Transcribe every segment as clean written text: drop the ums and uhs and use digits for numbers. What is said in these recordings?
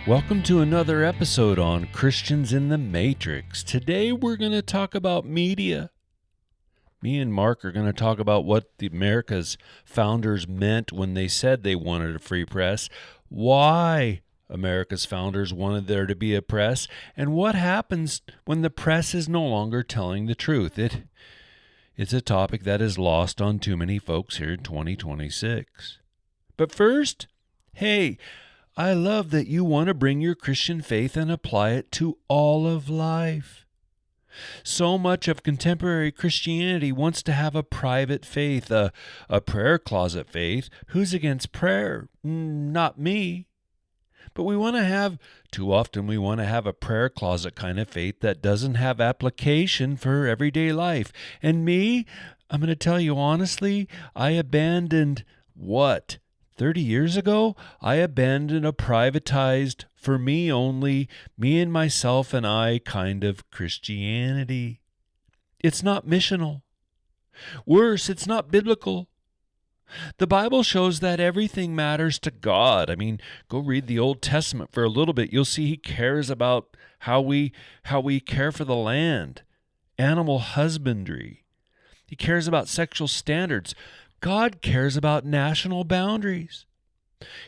Welcome to another episode on Christians in the Matrix. Today we're going to talk about media. Me and Mark are going to talk about what the America's founders meant when they said they wanted a free press, why America's founders wanted there to be a press, and what happens when the press is no longer telling the truth. It's a topic that is lost on too many folks here in 2026. But first, hey, I love that you want to bring your Christian faith and apply it to all of life. So much of contemporary Christianity wants to have a private faith, a prayer closet faith. Who's against prayer? Not me. But too often we want to have a prayer closet kind of faith that doesn't have application for everyday life. And me, I'm going to tell you honestly, I abandoned what? 30 years ago, I abandoned a privatized, for me only, me and myself and I kind of Christianity. It's not missional. Worse, it's not biblical. The Bible shows that everything matters to God. I mean, go read the Old Testament for a little bit. You'll see He cares about how we care for the land, animal husbandry. He cares about sexual standards. God cares about national boundaries.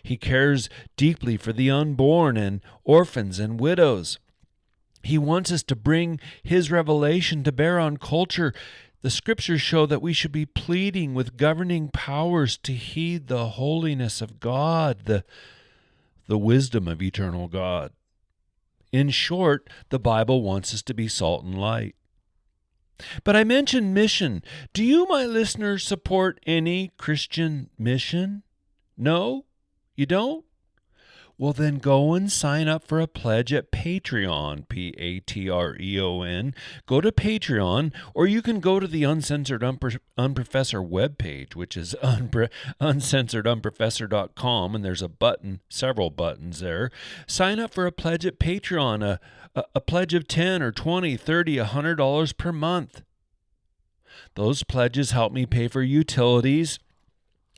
He cares deeply for the unborn and orphans and widows. He wants us to bring His revelation to bear on culture. The Scriptures show that we should be pleading with governing powers to heed the holiness of God, the wisdom of eternal God. In short, the Bible wants us to be salt and light. But I mentioned mission. Do you, my listeners, support any Christian mission? No? You don't? Well, then go and sign up for a pledge at Patreon, Patreon. Go to Patreon, or you can go to the Uncensored Unprofessor webpage, which is uncensoredunprofessor.com, and there's a button, several buttons there. Sign up for a pledge at Patreon, a pledge of $10 or $20, $30, $100 per month. Those pledges help me pay for utilities,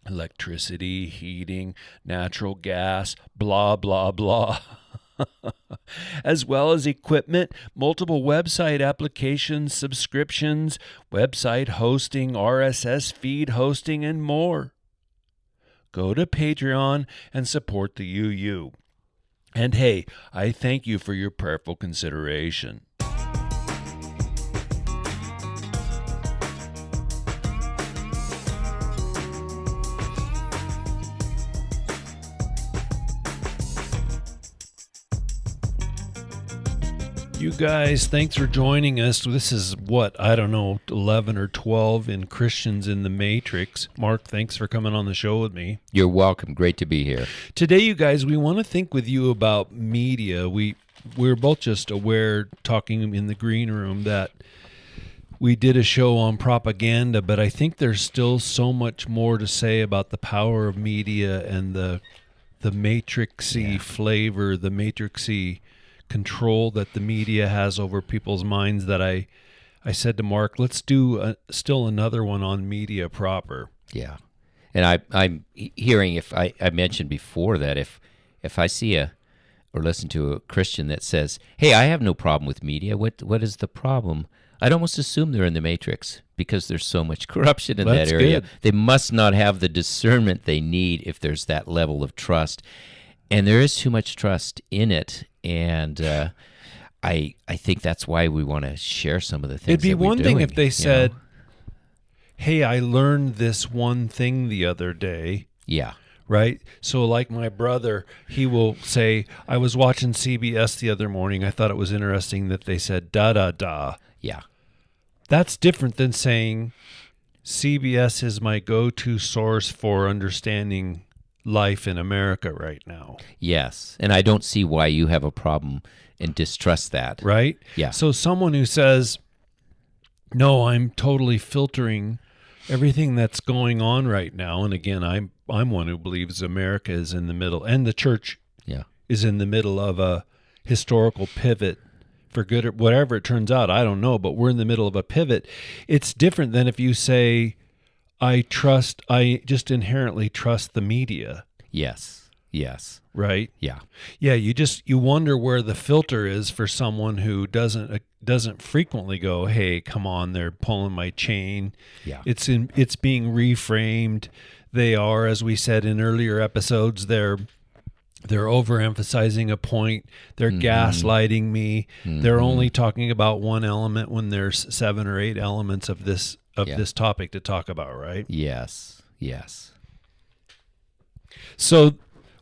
electricity, heating, natural gas, blah, blah, blah, as well as equipment, multiple website applications, subscriptions, website hosting, RSS feed hosting, and more. Go to Patreon and support the UU. And hey, I thank you for your prayerful consideration. You guys, thanks for joining us. This is 11 or 12 in Christians in the Matrix. Mark, thanks for coming on the show with me. You're welcome. Great to be here. Today, you guys, we want to think with you about media. We're both just aware, talking in the green room, that we did a show on propaganda, but I think there's still so much more to say about the power of media and the matrixy flavor, the matrixy control that the media has over people's minds, that I said to Mark, let's do still another one on media proper. Yeah. And I'm hearing, if I mentioned before that if I see or listen to a Christian that says, hey, I have no problem with media, what is the problem? I'd almost assume they're in the matrix because there's so much corruption in that area. Good. They must not have the discernment they need if there's that level of trust. And there is too much trust in it. And I think that's why we want to share some of the things. It'd be one thing if they said, hey, I learned this one thing the other day. Yeah. Right? So like my brother, he will say, I was watching CBS the other morning. I thought it was interesting that they said da-da-da. Yeah. That's different than saying CBS is my go-to source for understanding life in America right now. Yes. And I don't see why you have a problem and distrust that. Right? Yeah. So someone who says, no, I'm totally filtering everything that's going on right now. And again, I'm one who believes America is in the middle, and the church is in the middle of a historical pivot, for good or whatever it turns out. I don't know, but we're in the middle of a pivot. It's different than if you say, I just inherently trust the media. Yes. Yes. right? Yeah. Yeah, you wonder where the filter is for someone who doesn't frequently go, "Hey, come on, they're pulling my chain." Yeah. It's being reframed. They are, as we said in earlier episodes, they're overemphasizing a point. They're gaslighting me. They're only talking about one element when there's 7 or 8 elements of this topic to talk about, right? Yes. Yes. So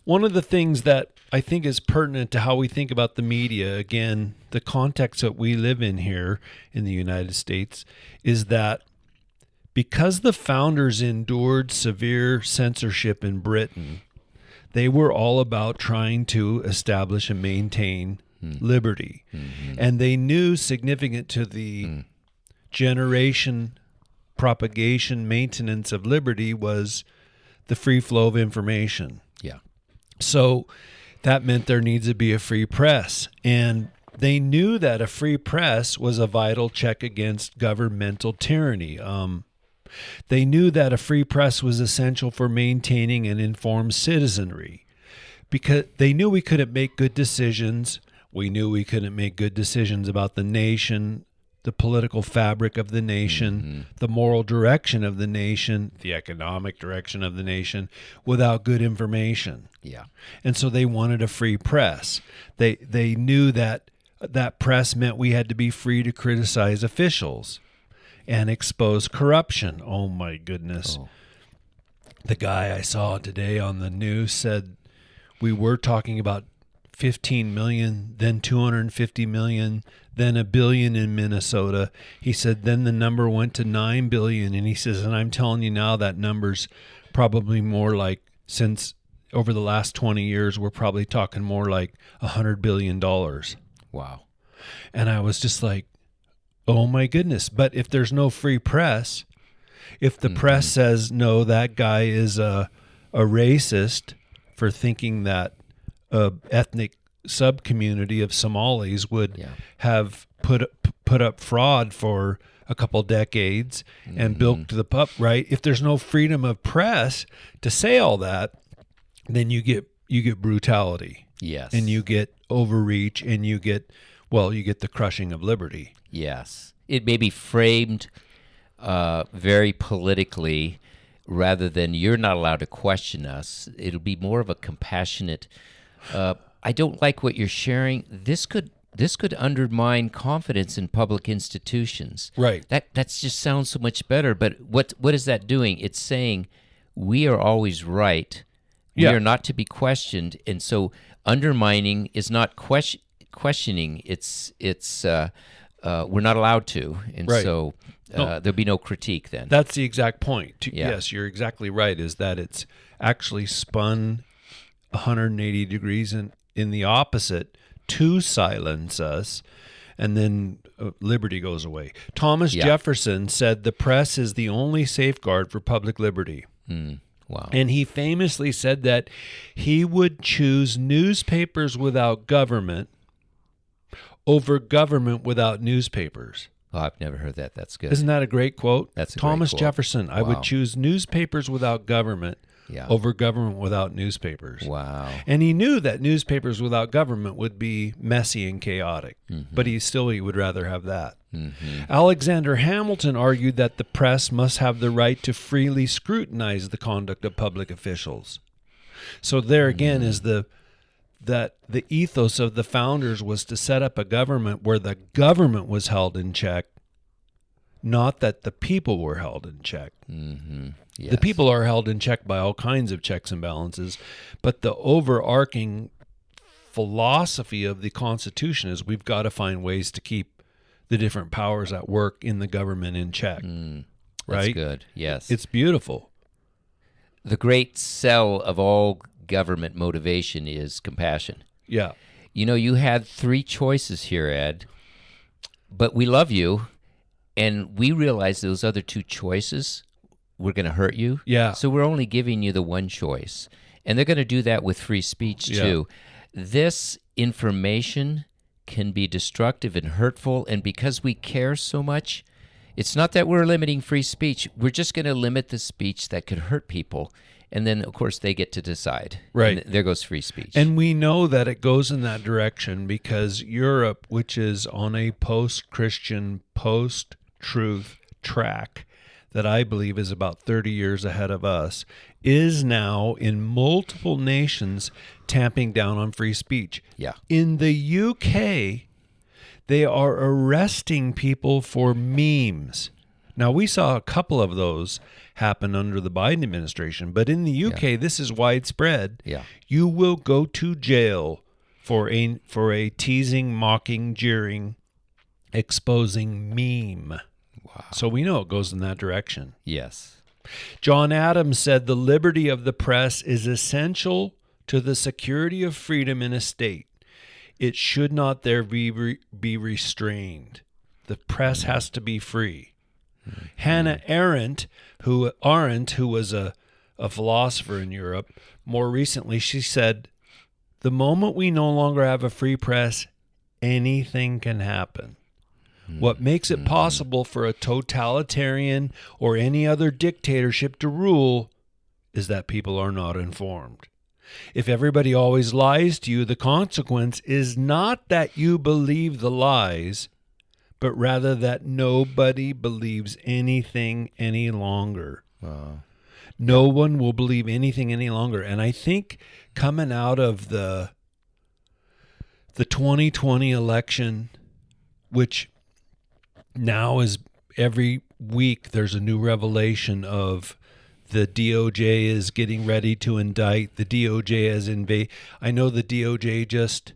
one of the things that I think is pertinent to how we think about the media, again, the context that we live in here in the United States, is that because the founders endured severe censorship in Britain, they were all about trying to establish and maintain liberty. And they knew significant to the generation, propagation, maintenance of liberty was the free flow of information. Yeah. So that meant there needs to be a free press. And they knew that a free press was a vital check against governmental tyranny. They knew that a free press was essential for maintaining an informed citizenry, because they knew we couldn't make good decisions. We knew we couldn't make good decisions about the nation, the political fabric of the nation, the moral direction of the nation, the economic direction of the nation, without good information. Yeah. And so they wanted a free press. They knew that press meant we had to be free to criticize officials and expose corruption. Oh, my goodness. Oh. The guy I saw today on the news said we were talking about 15 million, then 250 million, then $1 billion in Minnesota. He said then the number went to 9 billion. And he says, and I'm telling you now that number's probably more like, since over the last 20 years, we're probably talking more like $100 billion. Wow. And I was just like, oh my goodness. But if there's no free press, if the press says, no, that guy is a racist for thinking that a ethnic subcommunity of Somalis would have put up fraud for a couple decades and bilked the pup, right? If there's no freedom of press to say all that, then you get brutality. Yes. And you get overreach, and you get the crushing of liberty. Yes. It may be framed very politically rather than you're not allowed to question us. It'll be more of a compassionate, I don't like what you're sharing. This could undermine confidence in public institutions. Right. That just sounds so much better. But what is that doing? It's saying we are always right. We are not to be questioned. And so undermining is not questioning. It's we're not allowed to, and so there'll be no critique then. That's the exact point. Yes, you're exactly right, is that it's actually spun 180 degrees in the opposite to silence us, and then liberty goes away. Thomas Jefferson said the press is the only safeguard for public liberty. Wow. And he famously said that he would choose newspapers without government over government without newspapers. Oh, I've never heard that. That's good. Isn't that a great quote? That's a Thomas great quote. Jefferson. I would choose newspapers without government over government without newspapers. Wow. And he knew that newspapers without government would be messy and chaotic, but he would rather have that. Alexander Hamilton argued that the press must have the right to freely scrutinize the conduct of public officials. So there again is that the ethos of the founders was to set up a government where the government was held in check, not that the people were held in check. Yes. The people are held in check by all kinds of checks and balances, but the overarching philosophy of the Constitution is we've got to find ways to keep the different powers at work in the government in check. Right? That's good. Yes. It's beautiful. The great cell of all government motivation is compassion. Yeah. You know, you had 3 choices here, Ed, but we love you, and we realize those other 2 choices were going to hurt you. Yeah. So we're only giving you the one choice. And they're going to do that with free speech, too. This information can be destructive and hurtful, and because we care so much, it's not that we're limiting free speech. We're just going to limit the speech that could hurt people. and then, of course, they get to decide. Right. And there goes free speech. And we know that it goes in that direction because Europe, which is on a post-Christian, post-truth track that I believe is about 30 years ahead of us, is now in multiple nations tamping down on free speech. Yeah. In the UK, they are arresting people for memes. Now, we saw a couple of those happen under the Biden administration, but in the UK, this is widespread. Yeah. You will go to jail for a teasing, mocking, jeering, exposing meme. Wow. So we know it goes in that direction. Yes. John Adams said the liberty of the press is essential to the security of freedom in a state. It should not there be restrained. The press has to be free. Hannah Arendt, who was a philosopher in Europe, more recently, she said, the moment we no longer have a free press, anything can happen. What makes it possible for a totalitarian or any other dictatorship to rule is that people are not informed. If everybody always lies to you, the consequence is not that you believe the lies, but rather that nobody believes anything any longer. No one will believe anything any longer. And I think coming out of the 2020 election, which now is every week there's a new revelation of the DOJ is getting ready to indict. The DOJ has I know the DOJ just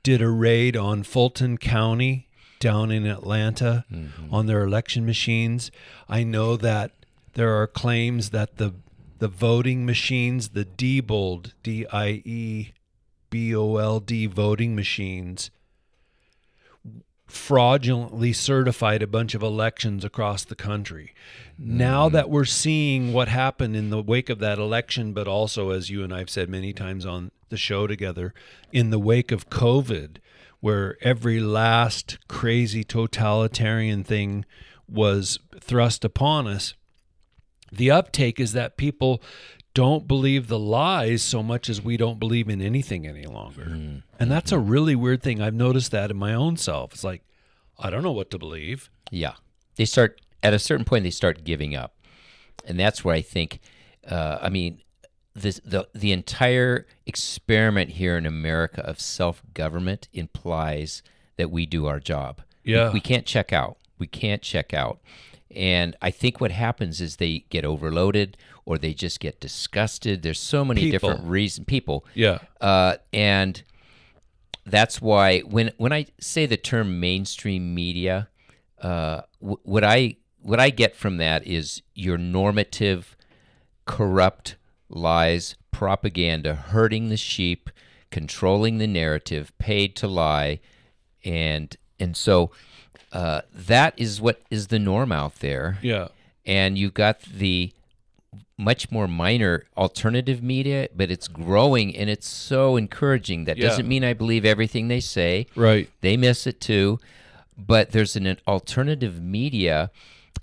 did a raid on Fulton County down in Atlanta on their election machines. I know that there are claims that the voting machines, the Diebold, DIEBOLD voting machines, fraudulently certified a bunch of elections across the country. Now that we're seeing what happened in the wake of that election, but also, as you and I have said many times on the show together, in the wake of COVID, where every last crazy totalitarian thing was thrust upon us, the uptake is that people don't believe the lies so much as we don't believe in anything any longer. And that's a really weird thing. I've noticed that in my own self. It's like, I don't know what to believe. Yeah. They start, at a certain point, they start giving up. And that's where I think, the entire experiment here in America of self-government implies that we do our job. Yeah. We can't check out. We can't check out. And I think what happens is they get overloaded or they just get disgusted. There's so many different reasons. People. Yeah. And that's why when I say the term mainstream media, what I get from that is your normative, corrupt lies, propaganda, hurting the sheep, controlling the narrative, paid to lie, and so that is what is the norm out there. Yeah. And you've got the much more minor alternative media, but it's growing and it's so encouraging. That doesn't mean I believe everything they say. Right. They miss it too. But there's an alternative media,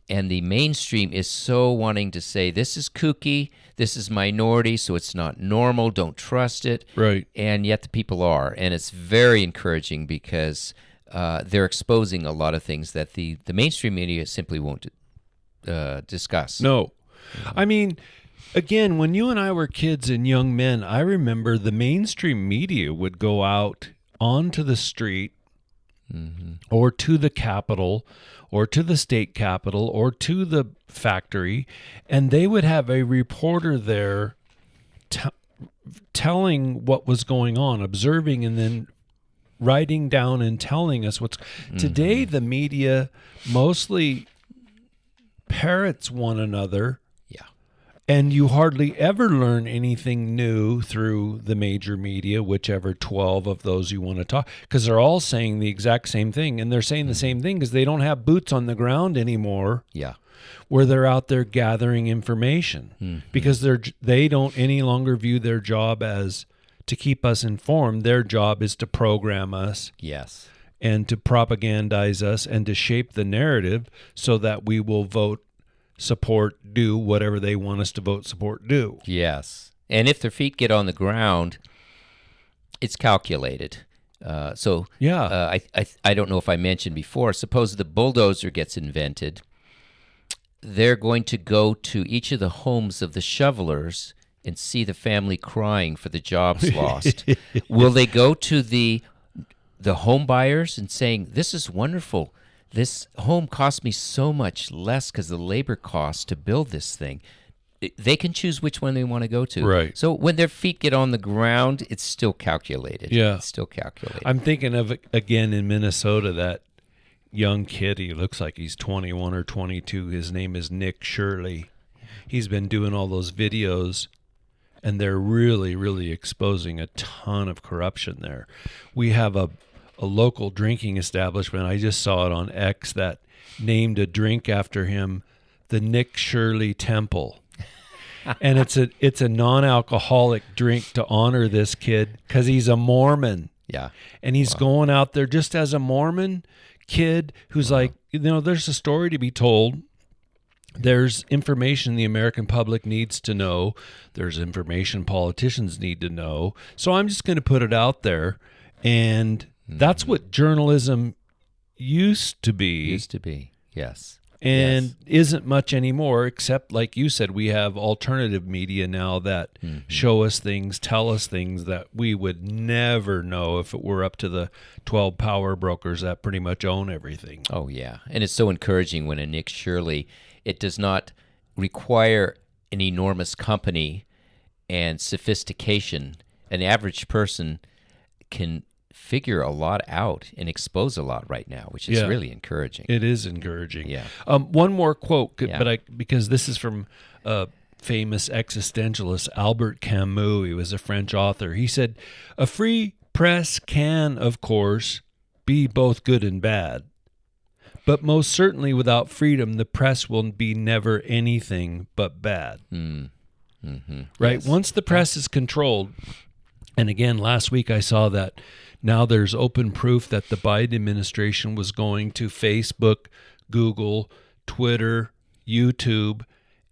and the mainstream is so wanting to say, this is kooky, this is minority, so it's not normal, don't trust it. Right. And yet the people are. And it's very encouraging because they're exposing a lot of things that the mainstream media simply won't discuss. No. I mean, again, when you and I were kids and young men, I remember the mainstream media would go out onto the street or to the Capitol or to the state capitol or to the factory, and they would have a reporter there telling what was going on, observing, and then writing down and telling us what's... Today, the media mostly parrots one another. Yeah. And you hardly ever learn anything new through the major media, whichever 12 of those you want to talk, because they're all saying the exact same thing. And they're saying the same thing because they don't have boots on the ground anymore. Yeah. Where they're out there gathering information because they don't any longer view their job as to keep us informed. Their job is to program us. Yes. And to propagandize us and to shape the narrative so that we will vote support do whatever they want us to vote support do. Yes. And if their feet get on the ground, it's calculated. I don't know if I mentioned before, suppose the bulldozer gets invented, they're going to go to each of the homes of the shovelers and see the family crying for the jobs lost. Will they go to the home buyers and saying, this is wonderful. This home cost me so much less because the labor cost to build this thing. They can choose which one they want to go to. Right. So when their feet get on the ground, it's still calculated. Yeah. It's still calculated. I'm thinking of, again, in Minnesota, that young kid. He looks like he's 21 or 22. His name is Nick Shirley. He's been doing all those videos, and they're really, really exposing a ton of corruption there. We have a local drinking establishment. I just saw it on X that named a drink after him, the Nick Shirley Temple. And it's a non-alcoholic drink to honor this kid because he's a Mormon. Yeah. And he's going out there just as a Mormon kid who's like, there's a story to be told. There's information the American public needs to know. There's information politicians need to know. So I'm just going to put it out there. And that's what journalism used to be. Used to be, yes. And isn't much anymore, except, like you said, we have alternative media now that show us things, tell us things that we would never know if it were up to the 12 power brokers that pretty much own everything. Oh, yeah. And it's so encouraging when a Nick Shirley, it does not require an enormous company and sophistication. An average person can figure a lot out and expose a lot right now, which is really encouraging. It is encouraging. Yeah. One more quote, because this is from famous existentialist Albert Camus. He was a French author. He said, "A free press can, of course, be both good and bad, but most certainly without freedom, the press will be never anything but bad." Mm-hmm. Right? Yes. Once the press is controlled, and again, last week I saw that now there's open proof that the Biden administration was going to Facebook, Google, Twitter, YouTube,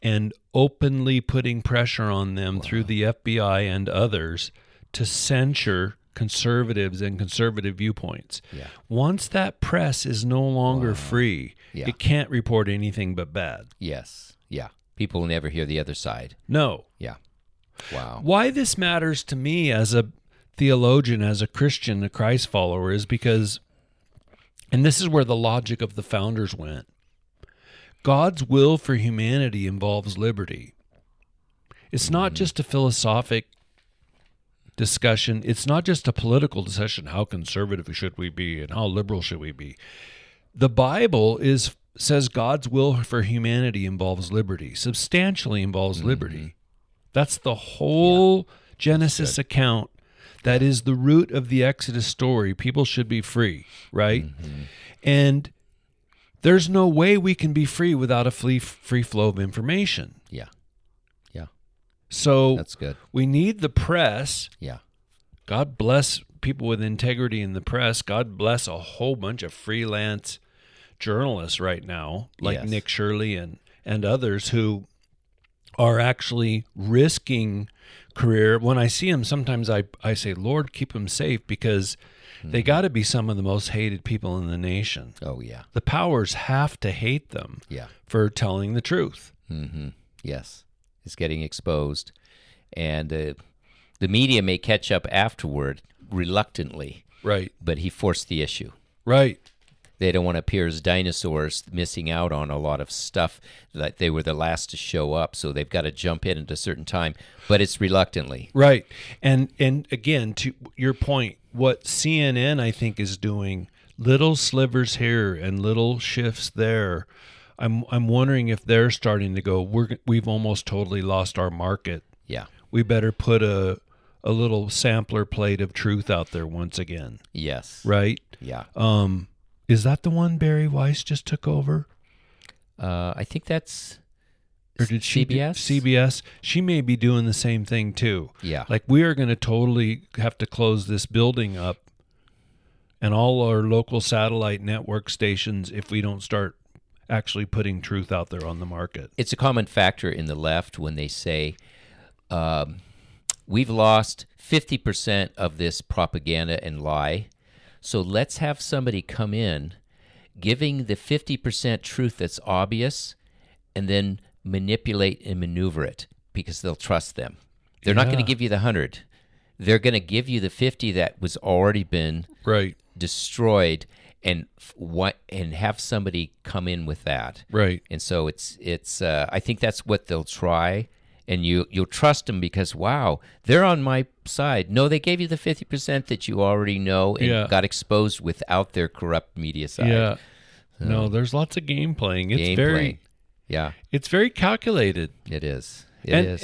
and openly putting pressure on them through the FBI and others to censure conservatives and conservative viewpoints. Yeah. Once that press is no longer free, it can't report anything but bad. Yes. Yeah. People will never hear the other side. No. Yeah. Wow. Why this matters to me as a theologian, as a Christian, a Christ follower, is because, and this is where the logic of the founders went, God's will for humanity involves liberty. It's not just a philosophic discussion. It's not just a political discussion. How conservative should we be and how liberal should we be? The Bible says God's will for humanity involves liberty, substantially involves liberty. That's the whole Genesis account. That is the root of the Exodus story. People should be free, right? And there's no way we can be free without a free flow of information. Yeah. So that's good. We need the press. Yeah. God bless people with integrity in the press. God bless a whole bunch of freelance journalists right now, like Nick Shirley and others who are actually risking career. When I see them, sometimes I say, Lord, keep them safe, because they got to be some of the most hated people in the nation. Oh, yeah. The powers have to hate them for telling the truth. Yes. It's getting exposed. And the media may catch up afterward reluctantly. Right. But he forced the issue. Right. They don't want to appear as dinosaurs missing out on a lot of stuff, that they were the last to show up, so they've got to jump in at a certain time, but it's reluctantly. Right. And again, to your point, what CNN, I think, is doing, little slivers here and little shifts there, I'm wondering if they're starting to go, we've almost totally lost our market. Yeah. We better put a little sampler plate of truth out there once again. Yes. Right? Yeah. Is that the one Barry Weiss just took over? I think that's or did she CBS? CBS. She may be doing the same thing too. Yeah. Like, we are going to totally have to close this building up and all our local satellite network stations if we don't start actually putting truth out there on the market. It's a common factor in the left when they say, we've lost 50% of this propaganda and lie, so let's have somebody come in giving the 50% truth that's obvious and then manipulate and maneuver it because they'll trust them. They're not going to give you the 100. They're going to give you the 50 that was already been destroyed, and have somebody come in with that. Right. And so it's I think that's what they'll try, and you'll trust them because, wow, they're on my side. No, they gave you the 50% that you already know and got exposed without their corrupt media side. Yeah. No, there's lots of game playing. It's it's very calculated. It is. It is.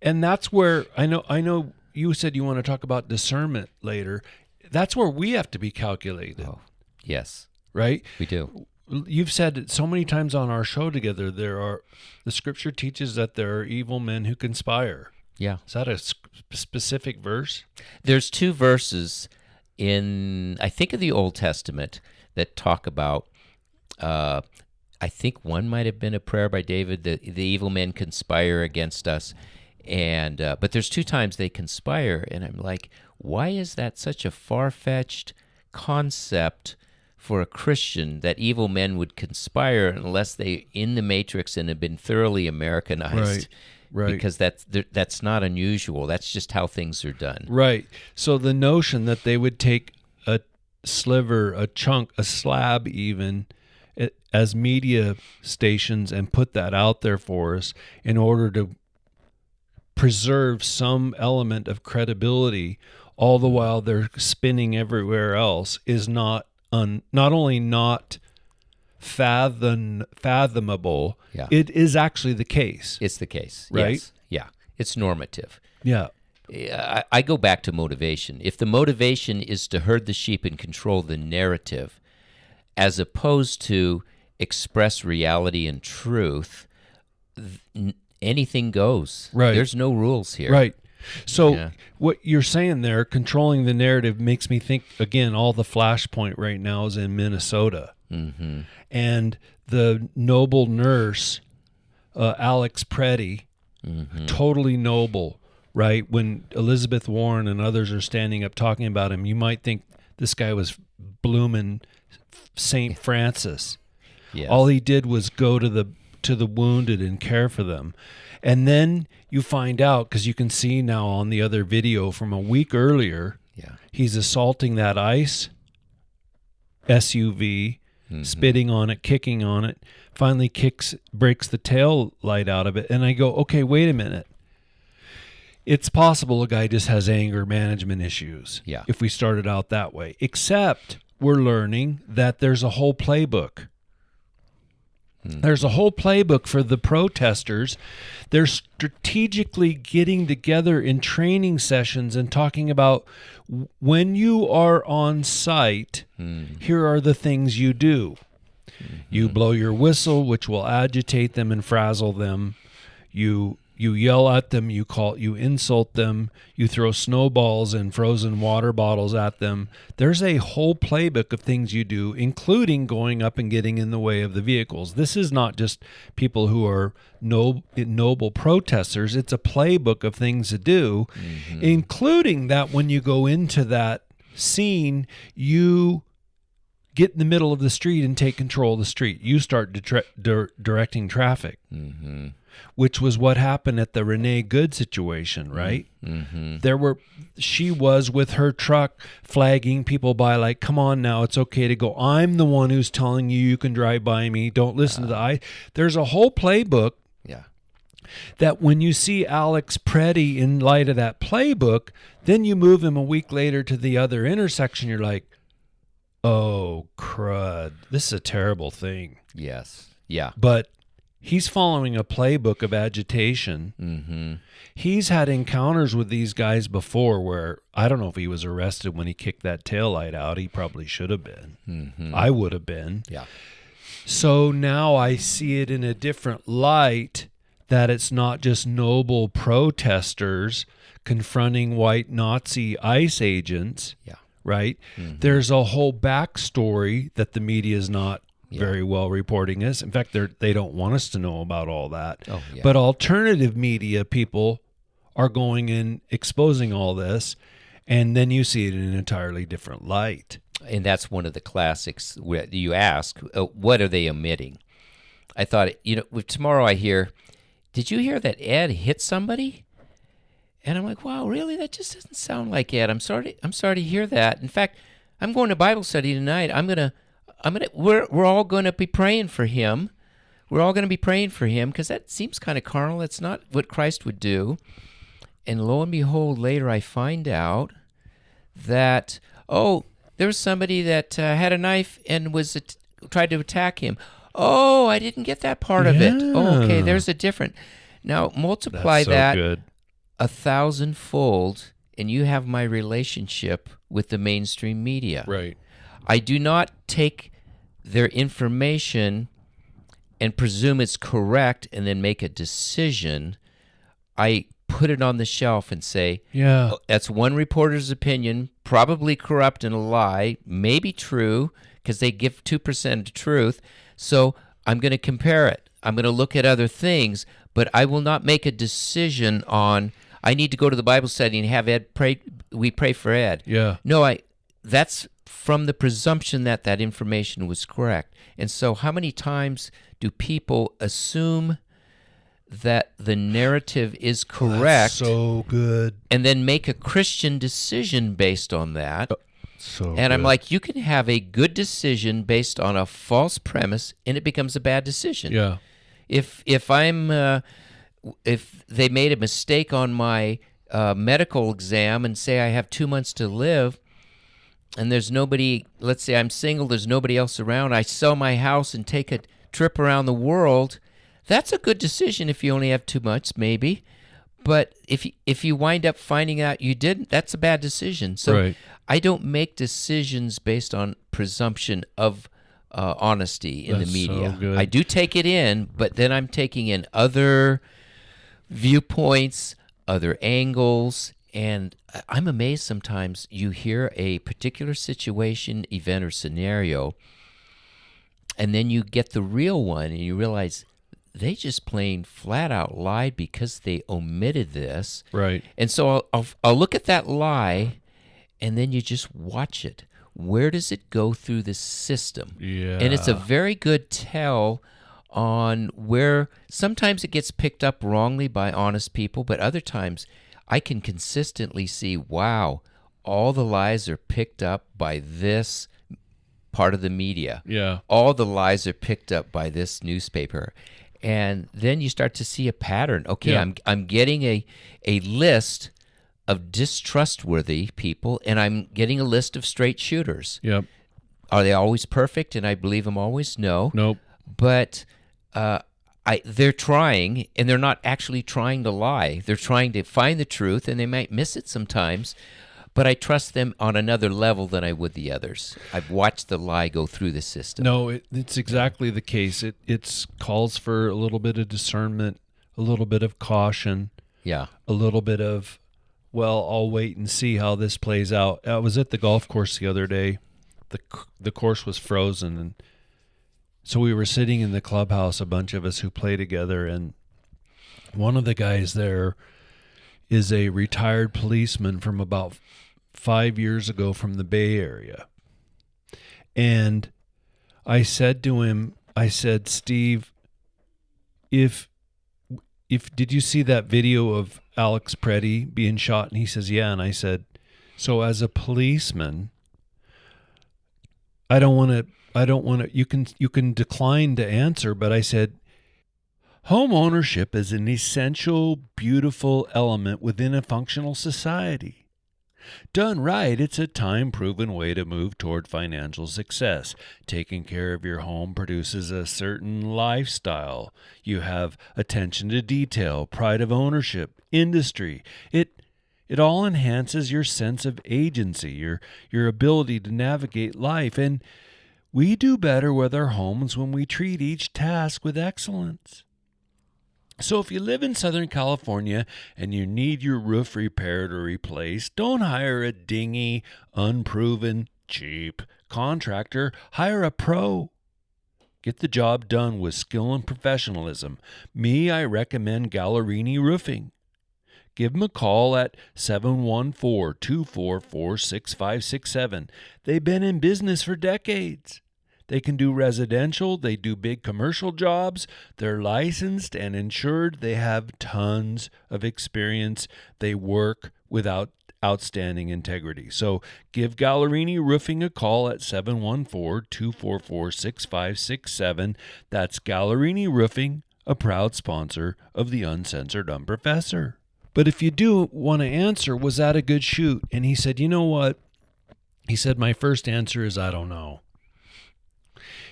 And that's where I know you said you want to talk about discernment later. That's where we have to be calculated. Oh, yes. Right? We do. You've said it so many times on our show together, the scripture teaches that there are evil men who conspire. Yeah. Is that a specific verse? There's 2 verses in, I think, of the Old Testament that talk about, I think one might have been a prayer by David, the evil men conspire against us. And but there's 2 times they conspire, and I'm like, why is that such a far-fetched concept for a Christian that evil men would conspire unless they're in the Matrix and have been thoroughly Americanized? Right. Because that's not unusual. That's just how things are done. Right. So the notion that they would take a sliver, a chunk, a slab even, as media stations and put that out there for us in order to preserve some element of credibility, all the while they're spinning everywhere else, is not only not fathomable, it is actually the case. It's the case, right? Yes. Yeah, it's normative. Yeah. I go back to motivation. If the motivation is to herd the sheep and control the narrative, as opposed to express reality and truth, anything goes. Right. There's no rules here. Right. So what you're saying there, controlling the narrative, makes me think, again, all the flashpoint right now is in Minnesota. Mm-hmm. And the noble nurse, Alex Pretti, totally noble, right? When Elizabeth Warren and others are standing up talking about him, you might think this guy was blooming St. Francis. Yes. All he did was go to the wounded and care for them. And then you find out, because you can see now on the other video from a week earlier, he's assaulting that ICE SUV, spitting on it, kicking on it, finally breaks the tail light out of it. And I go, okay, wait a minute. It's possible a guy just has anger management issues if we started out that way. Except we're learning that there's a whole playbook. There's a whole playbook for the protesters. They're strategically getting together in training sessions and talking about, when you are on site, here are the things you do. You blow your whistle, which will agitate them and frazzle them. You yell at them, you insult them, you throw snowballs and frozen water bottles at them. There's a whole playbook of things you do, including going up and getting in the way of the vehicles. This is not just people who are noble protesters. It's a playbook of things to do, including that when you go into that scene, you get in the middle of the street and take control of the street. You start directing traffic. Which was what happened at the Renee Good situation, right? She was with her truck flagging people by, like, come on now, it's okay to go. I'm the one who's telling you can drive by me. Don't listen to the I. There's a whole playbook that when you see Alex Pretti in light of that playbook, then you move him a week later to the other intersection. You're like, oh, crud. This is a terrible thing. Yes. Yeah. But he's following a playbook of agitation. He's had encounters with these guys before where I don't know if he was arrested when he kicked that taillight out. He probably should have been. I would have been. Yeah. So now I see it in a different light, that it's not just noble protesters confronting white Nazi ICE agents. Right? There's a whole backstory that the media is not very well reporting this. In fact, they don't want us to know about all that. Oh, yeah. But alternative media people are going and exposing all this, and then you see it in an entirely different light. And that's one of the classics where you ask, what are they omitting? I thought, tomorrow I hear, did you hear that Ed hit somebody? And I'm like, wow, really? That just doesn't sound like Ed. I'm sorry to hear that. In fact, I'm going to Bible study tonight. We're all going to be praying for him. We're all going to be praying for him because that seems kind of carnal. That's not what Christ would do. And lo and behold, later I find out that, there was somebody that had a knife and tried to attack him. Oh, I didn't get that part of it. Oh, okay, there's a different. Now multiply that good. 1,000-fold, and you have my relationship with the mainstream media. Right. I do not take their information and presume it's correct and then make a decision. I put it on the shelf and say, that's one reporter's opinion, probably corrupt and a lie, maybe true, because they give 2% truth. So I'm going to compare it. I'm going to look at other things, but I will not make a decision on, I need to go to the Bible study and have Ed pray. We pray for Ed. Yeah. No, that's from the presumption that information was correct. And so how many times do people assume that the narrative is correct? So good. And then make a Christian decision based on that. I'm like, you can have a good decision based on a false premise, and it becomes a bad decision. Yeah. If they made a mistake on my medical exam and say I have 2 months to live, and there's nobody, let's say I'm single, there's nobody else around, I sell my house and take a trip around the world, that's a good decision if you only have 2 months, maybe. But if you wind up finding out you didn't, that's a bad decision. So right. I don't make decisions based on presumption of honesty in the media. So good. I do take it in, but then I'm taking in other viewpoints, other angles, and I'm amazed sometimes you hear a particular situation, event, or scenario, and then you get the real one and you realize they just plain flat out lied because they omitted this. Right. And so I'll look at that lie, and then you just watch it. Where does it go through the system? Yeah. And it's a very good tell on where sometimes it gets picked up wrongly by honest people, but other times I can consistently see, wow, all the lies are picked up by this part of the media. Yeah. All the lies are picked up by this newspaper. And then you start to see a pattern. Okay, Yeah. I'm getting a list of distrustworthy people, and I'm getting a list of straight shooters. Yep. Are they always perfect? And I believe them always? No. Nope. But they're trying, and they're not actually trying to lie. They're trying to find the truth, and they might miss it sometimes. But I trust them on another level than I would the others. I've watched the lie go through the system. No, it's exactly the case. It calls for a little bit of discernment, a little bit of caution, Yeah. a little bit of, well, I'll wait and see how this plays out. I was at the golf course the other day. The course was frozen, and so we were sitting in the clubhouse, a bunch of us who play together, and one of the guys there is a retired policeman from about 5 years ago from the Bay Area. And I said to him, Steve, if did you see that video of Alex Pretti being shot? And he says, yeah. And I said, so as a policeman, I don't want to, you can decline to answer, but I said, home ownership is an essential, beautiful element within a functional society. Done right, it's a time-proven way to move toward financial success. Taking care of your home produces a certain lifestyle. You have attention to detail, pride of ownership, industry. It all enhances your sense of agency, your ability to navigate life, and we do better with our homes when we treat each task with excellence. So if you live in Southern California and you need your roof repaired or replaced, don't hire a dingy, unproven, cheap contractor. Hire a pro. Get the job done with skill and professionalism. Me, I recommend Gallerini Roofing. Give them a call at 714-244-6567. They've been in business for decades. They can do residential. They do big commercial jobs. They're licensed and insured. They have tons of experience. They work without outstanding integrity. So give Gallerini Roofing a call at 714-244-6567. That's Gallerini Roofing, a proud sponsor of the Uncensored Unprofessor. But if you do want to answer, was that a good shoot? And he said, you know what? He said, my first answer is, I don't know.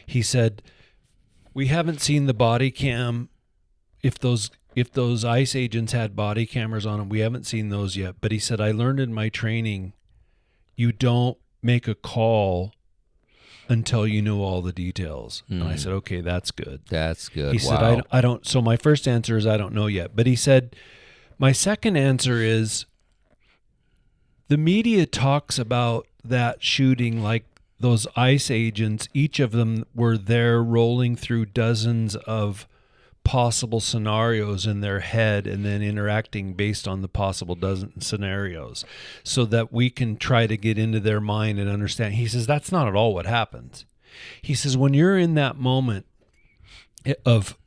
He said, we haven't seen the body cam. If those ICE agents had body cameras on them, we haven't seen those yet. But he said, I learned in my training, you don't make a call until you know all the details. And I said, okay, that's good. That's good. He said, I don't. So my first answer is, I don't know yet. But he said, my second answer is, the media talks about that shooting like those ICE agents, each of them were there rolling through dozens of possible scenarios in their head and then interacting based on the possible dozen scenarios so that we can try to get into their mind and understand. He says, that's not at all what happens. He says, when you're in that moment of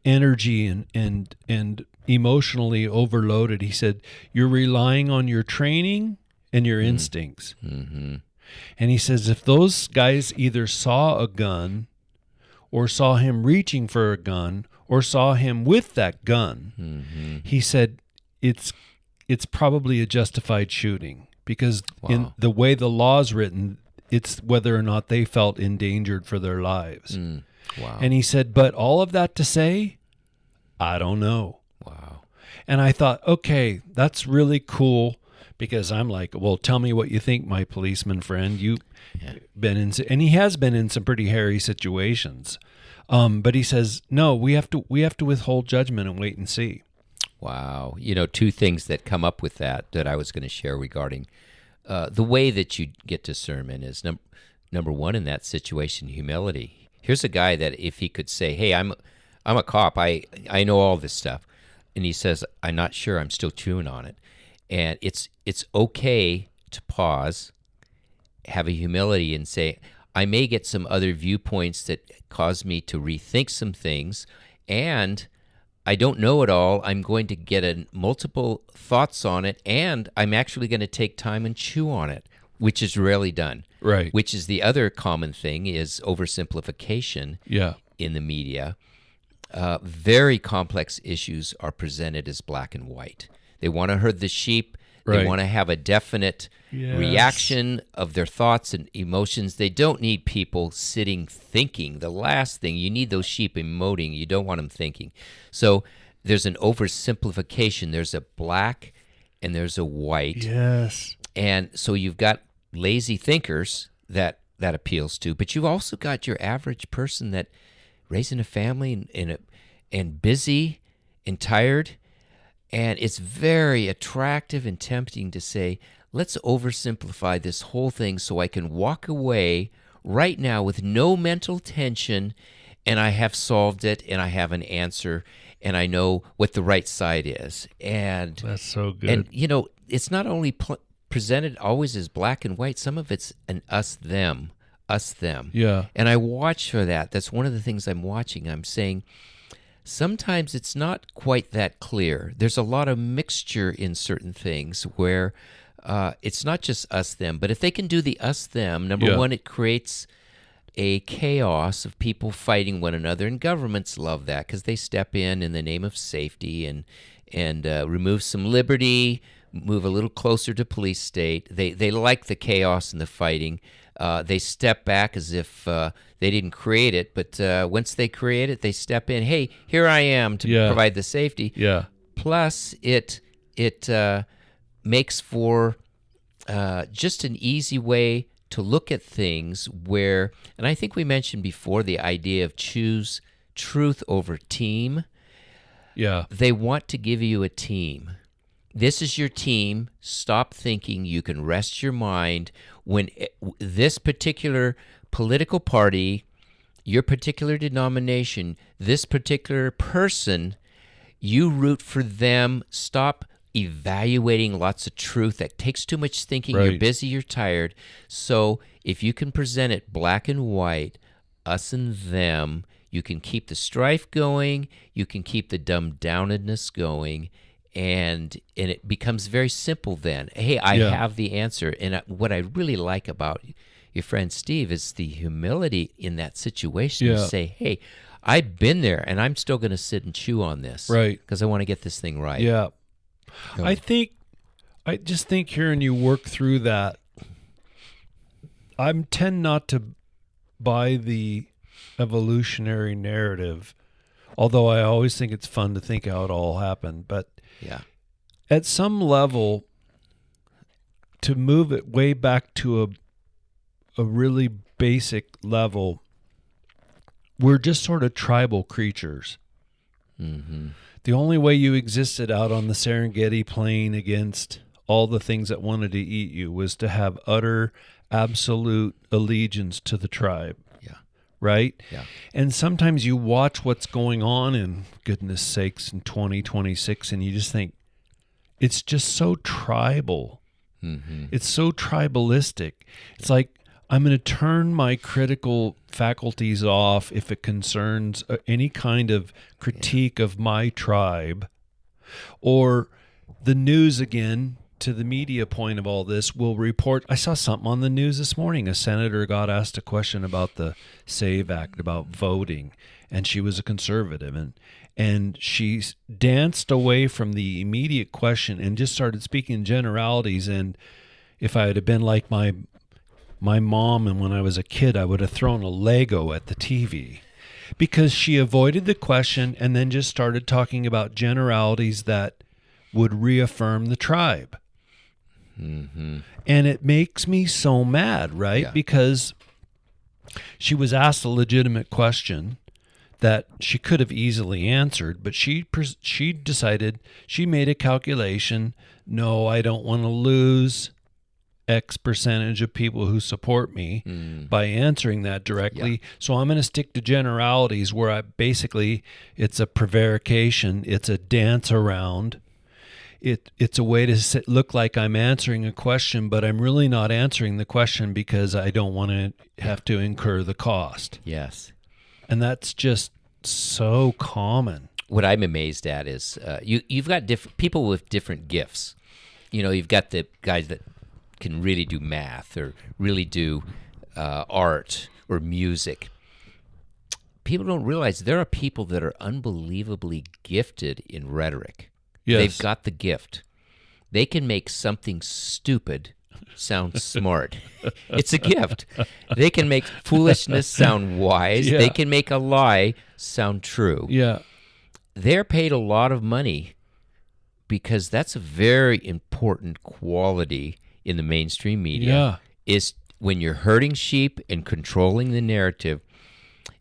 energy and emotionally overloaded, he said, you're relying on your training and your instincts. Mm-hmm. And he says, if those guys either saw a gun or saw him reaching for a gun or saw him with that gun, he said, it's probably a justified shooting because in the way the law's written, it's whether or not they felt endangered for their lives. Wow. And he said, but all of that to say, I don't know. Wow. And I thought, okay, that's really cool because I'm like, well, tell me what you think, my policeman friend. You've been in, and he has been in some pretty hairy situations. But he says, no, we have to withhold judgment and wait and see. Wow. Two things that come up with that I was going to share regarding the way that you get discernment is number one in that situation, humility. Here's a guy that if he could say, hey, I'm a cop, I know all this stuff. And he says, I'm not sure, I'm still chewing on it. And it's okay to pause, have a humility and say, I may get some other viewpoints that cause me to rethink some things, and I don't know it all. I'm going to get multiple thoughts on it, and I'm actually going to take time and chew on it, which is rarely done. Right. Which is the other common thing is oversimplification in the media. Very complex issues are presented as black and white. They want to herd the sheep. They want to have a definite reaction of their thoughts and emotions. They don't need people sitting thinking. The last thing, you need those sheep emoting. You don't want them thinking. So there's an oversimplification. There's a black and there's a white. Yes. And so you've got lazy thinkers that appeals to, but you've also got your average person that raising a family and busy and tired. And it's very attractive and tempting to say, let's oversimplify this whole thing so I can walk away right now with no mental tension, and I have solved it, and I have an answer, and I know what the right side is. And that's so good. And, it's not only presented always as black and white. Some of it's an us-them. Yeah. And I watch for that. That's one of the things I'm watching. I'm saying, sometimes it's not quite that clear. There's a lot of mixture in certain things where it's not just us-them, but if they can do the us-them, number one, it creates a chaos of people fighting one another, and governments love that because they step in the name of safety and remove some liberty, move a little closer to police state. They like the chaos and the fighting. They step back as if they didn't create it, but once they create it, they step in. Hey, here I am to provide the safety. Yeah. Plus, it makes for just an easy way to look at things where, and I think we mentioned before the idea of choose truth over team. Yeah. They want to give you a team. This is your team. Stop thinking. You can rest your mind when this particular political party your particular denomination, this particular person, you root for them. Stop evaluating lots of truth. That takes too much thinking. Right. You're busy, you're tired. So if you can present it black and white, us and them, you can keep the strife going, you can keep the dumbed-downedness going, and it becomes very simple then. Hey, I have the answer. And what I really like about your friend Steve is the humility in that situation to say, hey, I've been there, and I'm still going to sit and chew on this. Right. Because I want to get this thing right. Yeah. I just think hearing you work through that, I tend not to buy the evolutionary narrative, although I always think it's fun to think how it all happened. But at some level, to move it way back to a really basic level, we're just sort of tribal creatures. Mm-hmm. The only way you existed out on the Serengeti plain against all the things that wanted to eat you was to have utter, absolute allegiance to the tribe. Yeah. Right? Yeah. And sometimes you watch what's going on in, goodness sakes, in 2026, and you just think, it's just so tribal. Mm-hmm. It's so tribalistic. It's like, I'm going to turn my critical faculties off if it concerns any kind of critique of my tribe. Or the news, again, to the media point of all this, will report. I saw something on the news this morning. A senator got asked a question about the SAVE Act, about voting, and she was a conservative. And she danced away from the immediate question and just started speaking in generalities. And if I had been like my mom, and when I was a kid, I would have thrown a Lego at the TV, because she avoided the question and then just started talking about generalities that would reaffirm the tribe. Mm-hmm. And it makes me so mad, right? Yeah. Because she was asked a legitimate question that she could have easily answered, but she decided, she made a calculation. No, I don't want to lose X percentage of people who support me by answering that directly. Yeah. So I'm going to stick to generalities where it's a prevarication. It's a dance around. It's a way to look like I'm answering a question, but I'm really not answering the question because I don't want to have to incur the cost. Yes. And that's just so common. What I'm amazed at is you've got people with different gifts. You've got the guys that can really do math or really do art or music. People don't realize there are people that are unbelievably gifted in rhetoric. Yes. They've got the gift. They can make something stupid sound smart. It's a gift. They can make foolishness sound wise. Yeah. They can make a lie sound true. Yeah. They're paid a lot of money because that's a very important quality in the mainstream media. Is when you're herding sheep and controlling the narrative,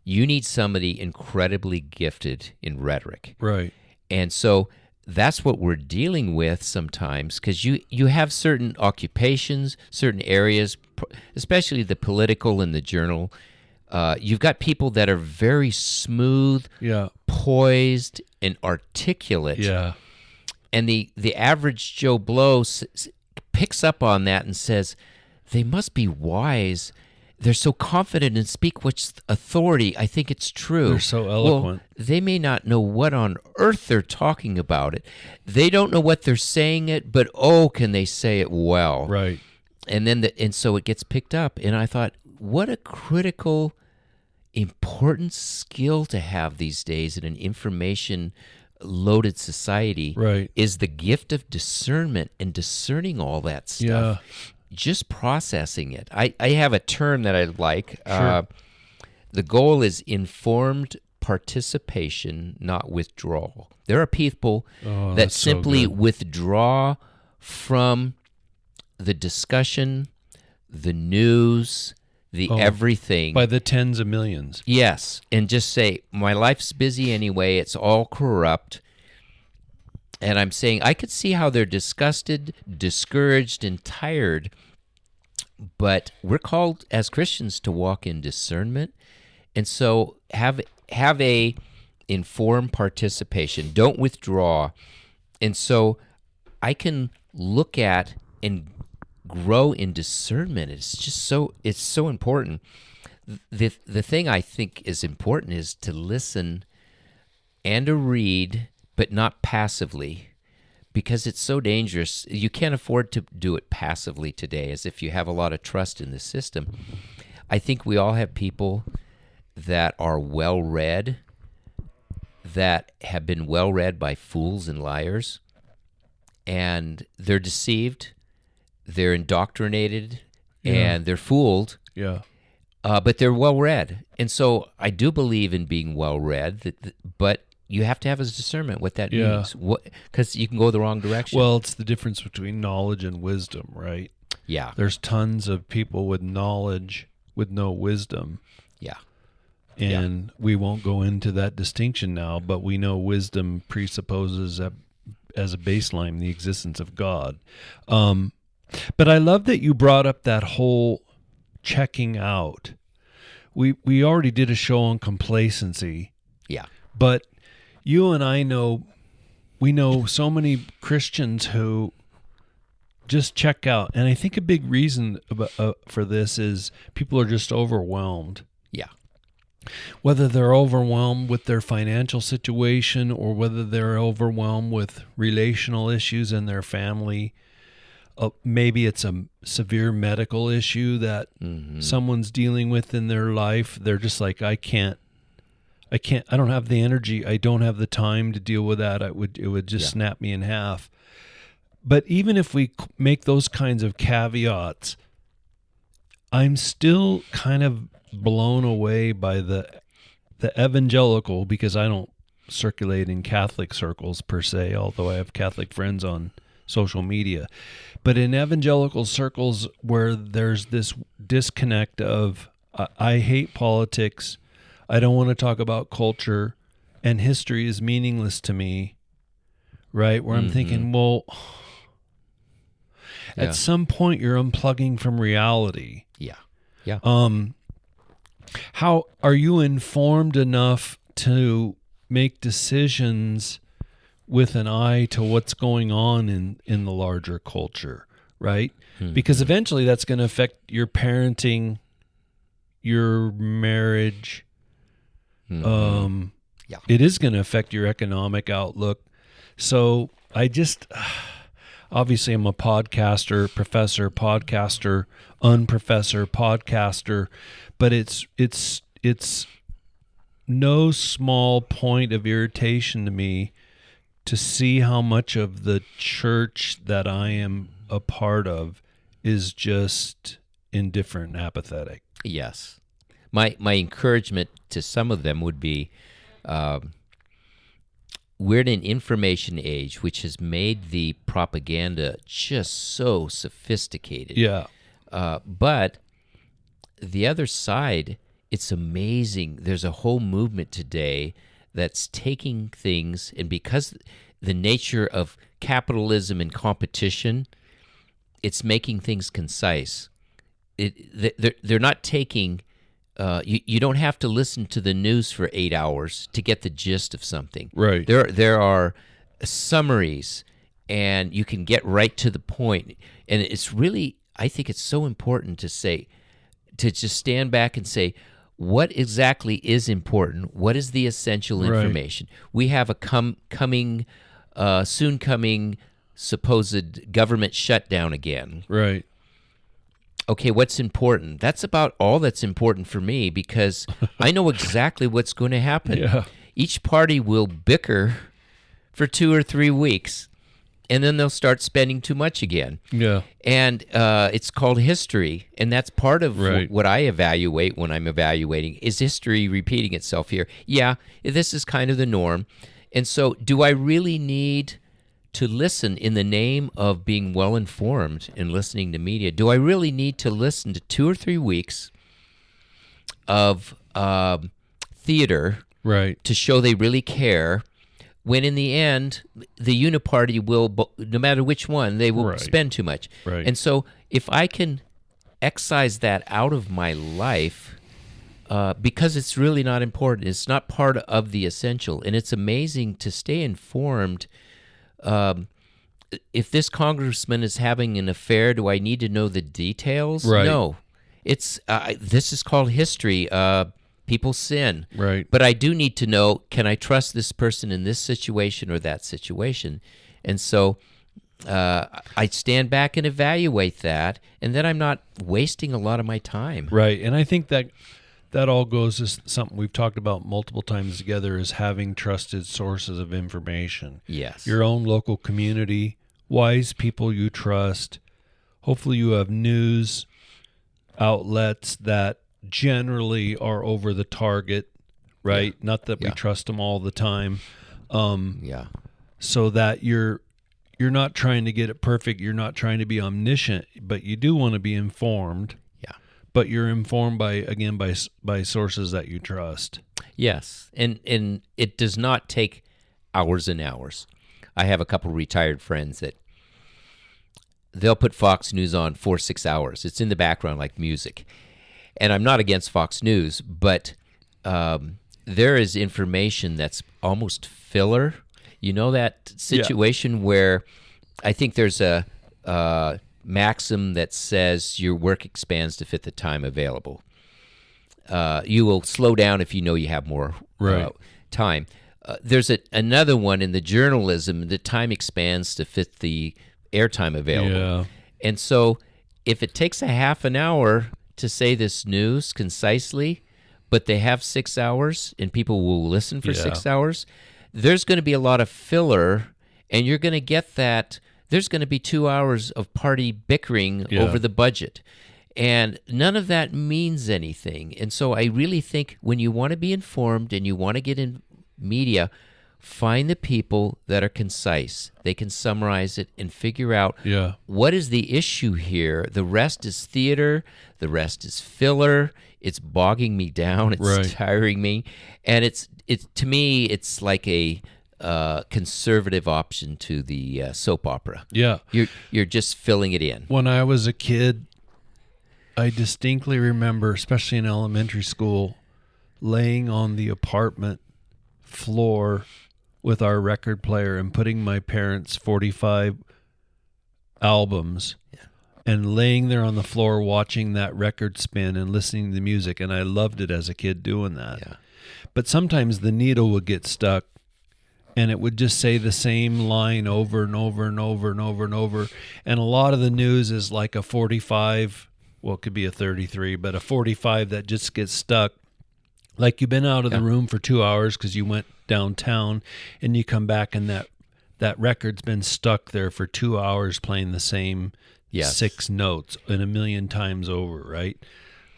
you need somebody incredibly gifted in rhetoric. Right. And so that's what we're dealing with sometimes, because you have certain occupations, certain areas, especially the political and the journal. You've got people that are very smooth, poised, and articulate. Yeah. And the average Joe Blow picks up on that and says, they must be wise. They're so confident and speak with authority. I think it's true. They're so eloquent. Well, they may not know what on earth they're talking about it. They don't know what they're saying it, but can they say it well? Right. And so it gets picked up. And I thought, what a critical, important skill to have these days in an information-loaded society. Right. Is the gift of discernment and discerning all that stuff. Yeah. Just processing it. I have a term that I like. Sure. The goal is informed participation, not withdrawal. There are people that simply withdraw from the discussion, the news, the everything. By the tens of millions. Yes, and just say, my life's busy anyway, it's all corrupt. And I'm saying I could see how they're disgusted, discouraged, and tired, but we're called as Christians to walk in discernment And so have a informed participation. Don't withdraw. And so I can look at and grow in discernment. It's so important. The thing I think is important is to listen and to read, but not passively, because it's so dangerous. You can't afford to do it passively today, as if you have a lot of trust in the system. I think we all have people that are well-read, that have been well-read by fools and liars, and they're deceived, they're indoctrinated, and they're fooled. Yeah. But they're well-read. And so I do believe in being well-read, but you have to have a discernment what that means, because you can go the wrong direction. Well, it's the difference between knowledge and wisdom, right? Yeah. There's tons of people with knowledge with no wisdom. Yeah. And we won't go into that distinction now, but we know wisdom presupposes as a baseline the existence of God. But I love that you brought up that whole checking out. We already did a show on complacency. Yeah. But you and I we know so many Christians who just check out. And I think a big reason for this is people are just overwhelmed. Yeah. Whether they're overwhelmed with their financial situation or whether they're overwhelmed with relational issues in their family. Maybe it's a severe medical issue that someone's dealing with in their life. They're just like, I don't have the energy. I don't have the time to deal with that. It would just snap me in half. But even if we make those kinds of caveats, I'm still kind of blown away by the evangelical, because I don't circulate in Catholic circles per se, although I have Catholic friends on social media. But in evangelical circles where there's this disconnect of I hate politics, I don't want to talk about culture, and history is meaningless to me, right? Where I'm thinking, well, at some point you're unplugging from reality. Yeah. Yeah. How are you informed enough to make decisions with an eye to what's going on in the larger culture, right? Because eventually that's going to affect your parenting, your marriage. It is going to affect your economic outlook. So I just, obviously I'm a podcaster, professor, podcaster, unprofessor, podcaster, but it's no small point of irritation to me to see how much of the church that I am a part of is just indifferent and apathetic. Yes. My encouragement to some of them would be, we're in an information age which has made the propaganda just so sophisticated. Yeah. But the other side, it's amazing. There's a whole movement today that's taking things, and because the nature of capitalism and competition, it's making things concise. They're not taking, you don't have to listen to the news for 8 hours to get the gist of something. Right. There are summaries, and you can get right to the point. And it's really, I think it's so important to just stand back and say, what exactly is important? What is the essential information? Right. We have a soon coming supposed government shutdown again. Right. Okay, what's important? That's about all that's important for me, because I know exactly what's going to happen. Yeah. Each party will bicker for 2 or 3 weeks, and then they'll start spending too much again. Yeah. And it's called history, and that's part of right. what I evaluate when I'm evaluating. Is history repeating itself here? Yeah, this is kind of the norm. And so do I really need to listen in the name of being well-informed and listening to media? Do I really need to listen to 2 or 3 weeks of theater right. to show they really care, when in the end, the uniparty will, no matter which one, they will right. spend too much. Right. And so if I can excise that out of my life, because it's really not important. It's not part of the essential. And it's amazing to stay informed. If this congressman is having an affair, do I need to know the details? Right. No. It's this is called history. People sin. Right. But I do need to know, can I trust this person in this situation or that situation? And so I stand back and evaluate that, and then I'm not wasting a lot of my time. Right. And I think that all goes to something we've talked about multiple times together, is having trusted sources of information. Yes. Your own local community, wise people you trust. Hopefully you have news outlets that generally are over the target, right? Yeah. Not that we trust them all the time. Yeah. So that you're not trying to get it perfect. You're not trying to be omniscient, but you do want to be informed. Yeah. But you're informed by sources that you trust. Yes. And it does not take hours and hours. I have a couple retired friends that they'll put Fox News on for 6 hours. It's in the background like music. And I'm not against Fox News, but there is information that's almost filler. You know that situation where I think there's a maxim that says your work expands to fit the time available. You will slow down if you know you have more time. There's another one in the journalism, the time expands to fit the airtime available. Yeah. And so if it takes a half an hour to say this news concisely, but they have 6 hours and people will listen for 6 hours, there's going to be a lot of filler, and you're going to get that. There's going to be 2 hours of party bickering over the budget. And none of that means anything. And so I really think when you want to be informed and you want to get in media, find the people that are concise. They can summarize it and figure out what is the issue here. The rest is theater. The rest is filler. It's bogging me down. It's tiring me. And it's to me, it's like a conservative option to the soap opera. Yeah. You're just filling it in. When I was a kid, I distinctly remember, especially in elementary school, laying on the apartment floor with our record player and putting my parents' 45 albums and laying there on the floor watching that record spin and listening to the music. And I loved it as a kid doing that. Yeah. But sometimes the needle would get stuck and it would just say the same line over and over and over and over and over. And a lot of the news is like a 45, well, it could be a 33, but a 45 that just gets stuck. Like you've been out of the room for 2 hours because you went downtown and you come back and that record's been stuck there for 2 hours playing the same 6 notes and a million times over, right?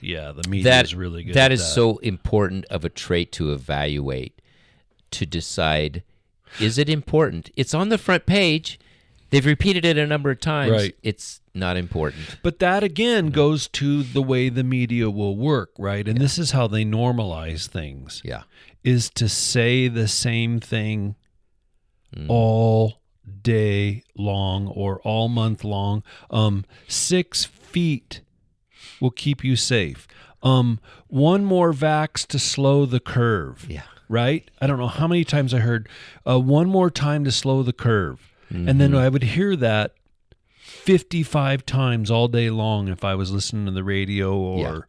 Yeah, the media is really good. That is so important of a trait to evaluate, to decide, is it important? It's on the front page. They've repeated it a number of times. Right. It's not important. But that, again, goes to the way the media will work, right? And this is how they normalize things. Yeah. Is to say the same thing all day long or all month long. 6 feet will keep you safe. One more vax to slow the curve. Yeah. Right? I don't know how many times I heard one more time to slow the curve. And then I would hear that 55 times all day long if I was listening to the radio or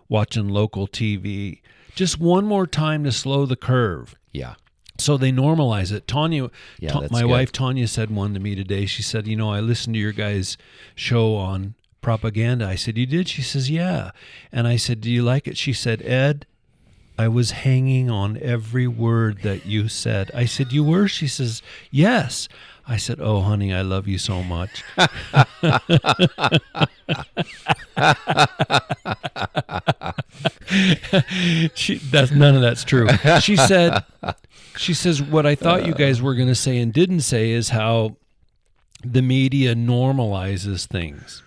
watching local TV. Just one more time to slow the curve. Yeah. So they normalize it. My wife Tanya said one to me today. She said, I listened to your guys' show on propaganda. I said, you did? She says, yeah. And I said, do you like it? She said, Ed, I was hanging on every word that you said. I said, you were? She says, yes. I said, oh, honey, I love you so much. None of that's true. She says, what I thought you guys were going to say and didn't say is how the media normalizes things.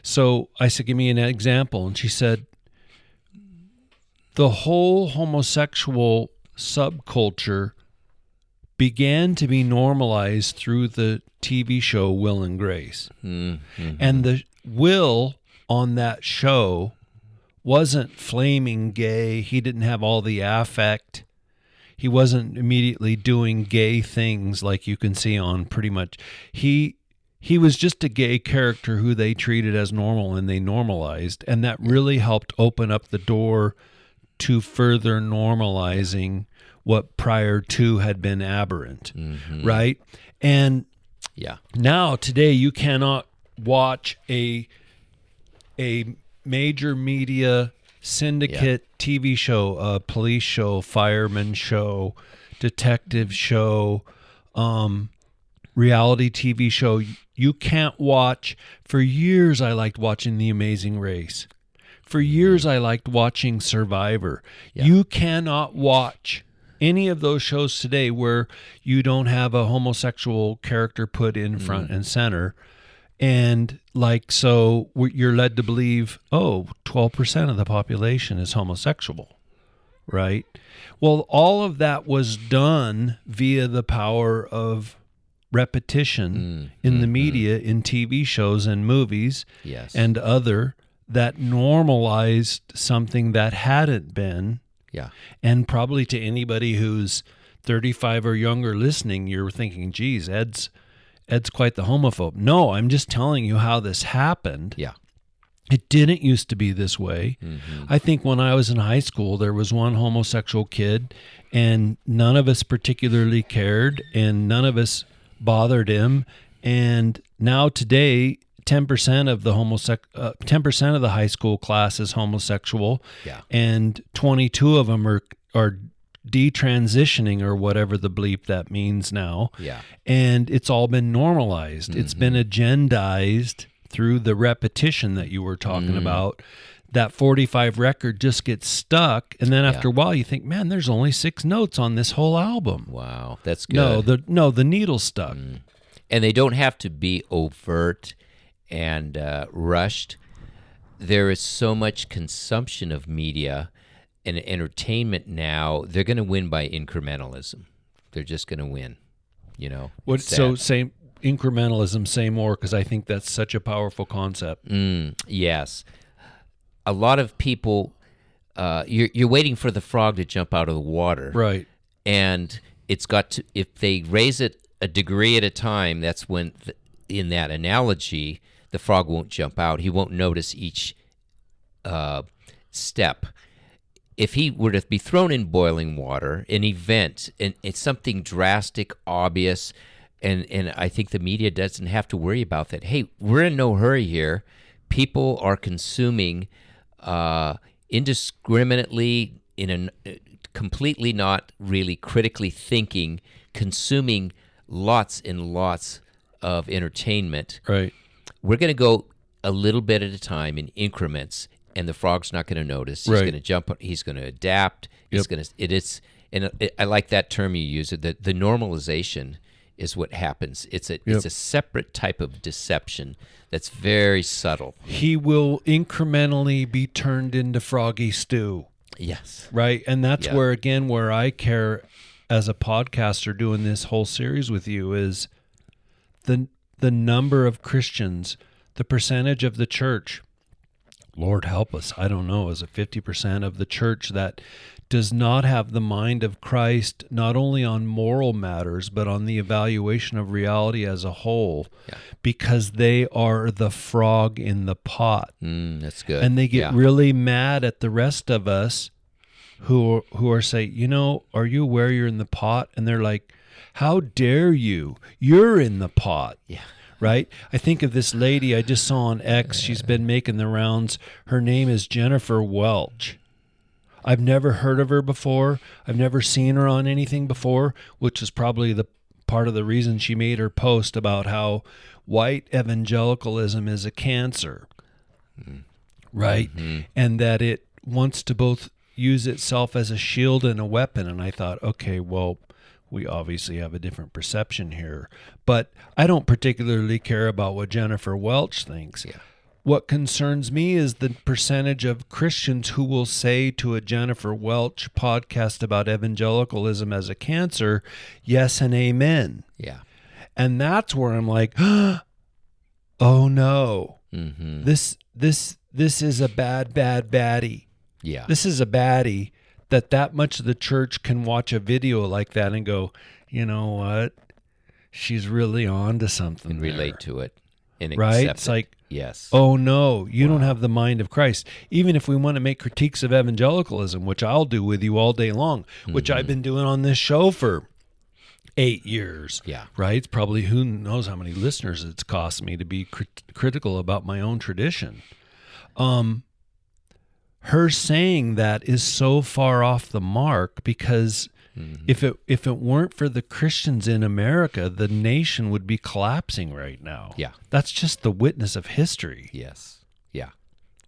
So I said, give me an example. And she said, the whole homosexual subculture began to be normalized through the TV show Will and Grace. Mm-hmm. And the Will on that show wasn't flaming gay. He didn't have all the affect. He wasn't immediately doing gay things like you can see on pretty much. He was just a gay character who they treated as normal and they normalized. And that really helped open up the door to further normalizing what prior to had been aberrant, right? And now today you cannot watch a major media syndicate TV show, a police show, fireman show, detective show, reality TV show. You can't watch. For years I liked watching The Amazing Race. For years I liked watching Survivor. You cannot watch any of those shows today where you don't have a homosexual character put in front and center. And so you're led to believe, 12% of the population is homosexual, right? Well, all of that was done via the power of repetition in the media, in TV shows and movies and other, that normalized something that hadn't been. And probably to anybody who's 35 or younger listening, you're thinking, geez, Ed's quite the homophobe. No, I'm just telling you how this happened. It didn't used to be this way. I think when I was in high school, there was one homosexual kid, and none of us particularly cared, and none of us bothered him. And now today, 10% of the 10% of the high school class is homosexual, and 22 of them are detransitioning, or whatever the bleep that means now. And it's all been normalized. It's been agendized through the repetition that you were talking about. That 45 record just gets stuck, and then after a while you think, man, there's only 6 notes on this whole album. Wow, that's good. The needle's stuck. And they don't have to be overt and rushed. There is so much consumption of media and entertainment now. They're going to win by incrementalism. They're just going to win, So same incrementalism, say more, because I think that's such a powerful concept. Yes. A lot of people, you're waiting for the frog to jump out of the water. Right. And it's got to, if they raise it a degree at a time, that's when, in that analogy, the frog won't jump out. He won't notice each step. If he were to be thrown in boiling water, an event, and it's something drastic, obvious, and I think the media doesn't have to worry about that. Hey, we're in no hurry here. People are consuming indiscriminately, completely not really critically thinking, consuming lots and lots of entertainment. Right. We're going to go a little bit at a time in increments, and the frog's not going to notice. He's going to jump. He's going to adapt. He's going to. I like that term you use. The normalization is what happens. It's a separate type of deception that's very subtle. He will incrementally be turned into froggy stew. Yes. Right, and that's where I care as a podcaster doing this whole series with you is the number of Christians, the percentage of the church. Lord help us, I don't know, is it 50% of the church that does not have the mind of Christ, not only on moral matters, but on the evaluation of reality as a whole, because they are the frog in the pot. That's good. And they get really mad at the rest of us who are saying, are you aware you're in the pot? And they're like, how dare you? You're in the pot. Right? I think of this lady I just saw on X. She's been making the rounds. Her name is Jennifer Welch. I've never heard of her before. I've never seen her on anything before, which is probably the part of the reason she made her post about how white evangelicalism is a cancer, right? And that it wants to both use itself as a shield and a weapon. And I thought, okay, well, we obviously have a different perception here. But I don't particularly care about what Jennifer Welch thinks. What concerns me is the percentage of Christians who will say to a Jennifer Welch podcast about evangelicalism as a cancer, yes and amen. And that's where I'm like, oh no, this this is a bad baddie. Yeah. This is a baddie that much of the church can watch a video like that and go, you know what? She's really on to something. And relate to it. And right? accept It's like, yes. oh no, you don't have the mind of Christ. Even if we want to make critiques of evangelicalism, which I'll do with you all day long, which I've been doing on this show for 8 years. Yeah. Right? It's probably who knows how many listeners it's cost me to be critical about my own tradition. Her saying that is so far off the mark because if it weren't for the Christians in America, the nation would be collapsing right now. Yeah. That's just the witness of history. Yes. Yeah.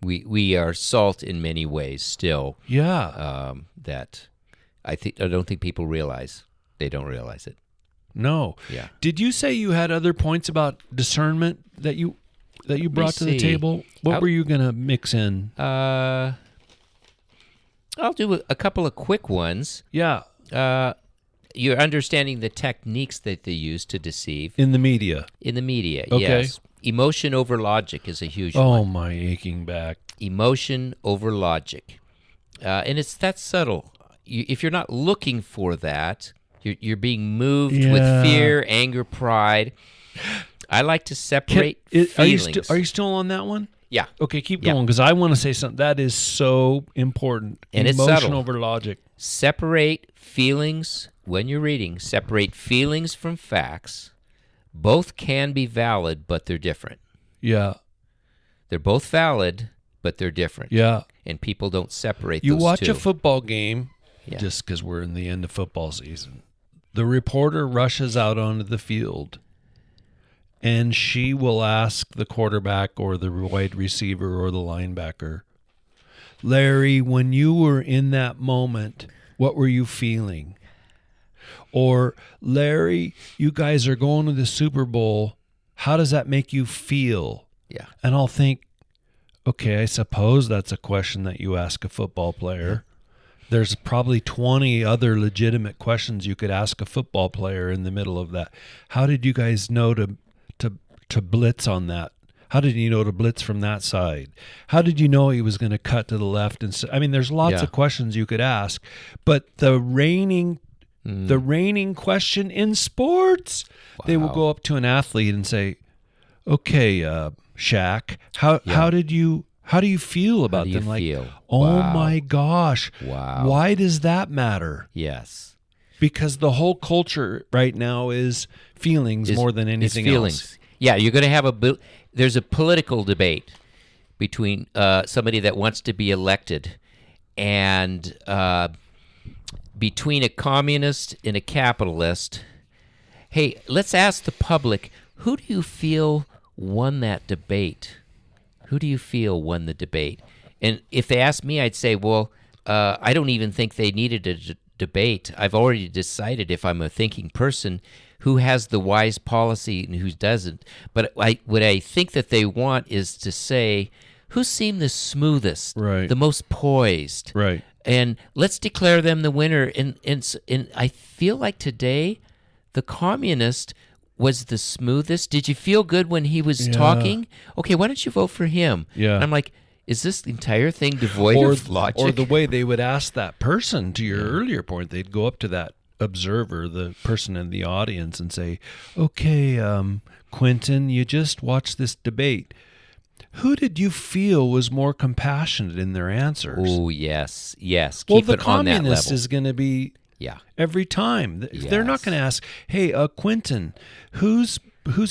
We are salt in many ways still. Yeah. That I don't think people realize. They don't realize it. No. Yeah. Did you say you had other points about discernment that you brought to the table? What were you going to mix in? I'll do a couple of quick ones. Yeah. You're understanding the techniques that they use to deceive. In the media. In the media, Okay. yes. Emotion over logic is a huge one. Oh, my aching back. Emotion over logic. And it's that subtle. If you're not looking for that, you're being moved with fear, anger, pride. I like to separate feelings. Are you still on that one? Yeah. Okay, keep going, because I want to say something. That is so important. And it's Emotion subtle. over logic. Separate feelings when you're reading. Separate feelings from facts. Both can be valid, but they're different. Yeah. They're both valid, but they're different. Yeah. And people don't separate You those watch two. a football game, Yeah. just because we're in the end of football season. The reporter rushes out onto the field, and she will ask the quarterback or the wide receiver or the linebacker, Larry, when you were in that moment, what were you feeling? Or, Larry, you guys are going to the Super Bowl. How does that make you feel? Yeah. And I'll think, okay, I suppose that's a question that you ask a football player. There's probably 20 other legitimate questions you could ask a football player in the middle of that. How did you guys know to blitz on that? How did you know to blitz from that side? How did you know he was going to cut to the left? I mean, there's lots of questions you could ask, but the reigning question in sports, they will go up to an athlete and say, "Okay, Shaq, how do you feel about them?" Like, oh my gosh, wow, why does that matter? Yes, because the whole culture right now is feelings more than anything else. Yeah, you're going to have there's a political debate between somebody that wants to be elected and between a communist and a capitalist. Hey, let's ask the public, who do you feel won that debate? Who do you feel won the debate? And if they ask me, I'd say, well, I don't even think they needed a debate. I've already decided, if I'm a thinking person, who has the wise policy and who doesn't. But what I think that they want is to say, who seemed the smoothest, the most poised, and let's declare them the winner. And I feel like today, the communist was the smoothest. Did you feel good when he was talking? Okay, why don't you vote for him? Yeah. And I'm like, is this entire thing devoid of logic? Or the way they would ask that person, to your earlier point, they'd go up to that observer, the person in the audience, and say, okay, Quentin, you just watched this debate. Who did you feel was more compassionate in their answers? Oh, yes. Keep well, the it on that communist level. is going to be every time. They're not going to ask, hey, Quentin, whose